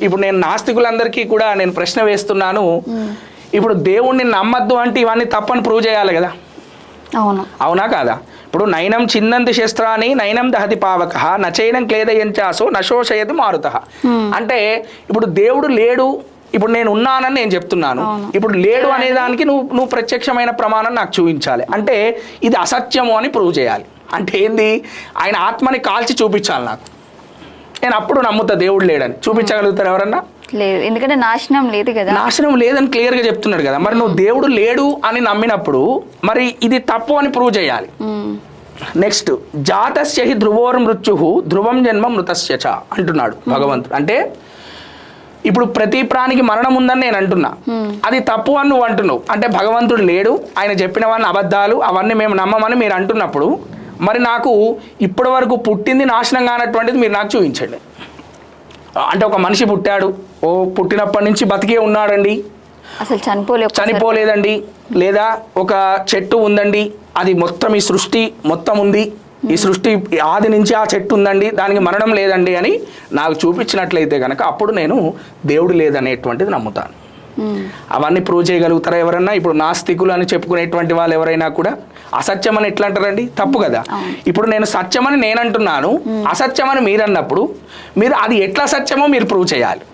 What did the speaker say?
ఇప్పుడు నేను నాస్తికులందరికీ కూడా నేను ప్రశ్న వేస్తున్నాను, ఇప్పుడు దేవుణ్ణి నమ్మద్దు అంటే ఇవన్నీ తప్పని ప్రూవ్ చేయాలి కదా. అవునా కాదా? ఇప్పుడు నయనం చిన్నంది శస్త్రాన్ని నయనం దహతి పావక నచైనం క్లేదయంచాసో నశోషయతి మారుత. అంటే ఇప్పుడు దేవుడు లేడు, ఇప్పుడు నేను ఉన్నానని నేను చెప్తున్నాను, ఇప్పుడు లేడు అనే దానికి నువ్వు ప్రత్యక్షమైన ప్రమాణం నాకు చూపించాలి. అంటే ఇది అసత్యము అని ప్రూవ్ చేయాలి. అంటే ఏంది, ఆయన ఆత్మని కాల్చి చూపించాలి నాకు, నేను అప్పుడు నమ్ముతా దేవుడు లేడని. చూపించగలుగుతారు ఎవరన్నా? లేదు, ఎందుకంటే నాశనం లేదు కదా. నాశనం లేదని క్లియర్గా చెప్తున్నాడు కదా. మరి నువ్వు దేవుడు లేడు అని నమ్మినప్పుడు మరి ఇది తప్పు అని ప్రూవ్ చేయాలి. నెక్స్ట్, జాతస్య హి ధ్రువోర్ మృత్యు ధ్రువం జన్మ మృతస్య చ అంటున్నాడు భగవంతుడు. అంటే ఇప్పుడు ప్రతి ప్రాణికి మరణం ఉందని నేను అంటున్నా, అది తప్పు అని నువ్వు అంటున్నావు. అంటే భగవంతుడు లేడు, ఆయన చెప్పినవన్నీ అబద్ధాలు, అవన్నీ మేము నమ్మమని మీరు అంటున్నప్పుడు మరి నాకు ఇప్పటి వరకు పుట్టింది నాశనం కానటువంటిది మీరు నాకు చూపించండి. అంటే ఒక మనిషి పుట్టాడు, పుట్టినప్పటి నుంచి బతికే ఉన్నాడండి, అసలు చనిపోలేదండి. లేదా ఒక చెట్టు ఉందండి, అది మొత్తం ఈ సృష్టి మొత్తం ఉంది, ఈ సృష్టి ఆది నుంచి ఆ చెట్టు ఉందండి, దానికి మరణం లేదండి అని నాకు చూపించినట్లయితే కనుక అప్పుడు నేను దేవుడు లేదనేటువంటిది నమ్ముతాను. అవన్నీ ప్రూవ్ చేయగలుగుతారా ఎవరన్నా? ఇప్పుడు నాస్తికులు అని చెప్పుకునేటువంటి వాళ్ళు ఎవరైనా కూడా అసత్యం అని ఎట్లా అంటారండి? తప్పు కదా. ఇప్పుడు నేను సత్యమని నేను అంటున్నాను, అసత్యమని మీరు అన్నప్పుడు మీరు అది ఎట్లా సత్యమో మీరు ప్రూవ్ చేయాలి.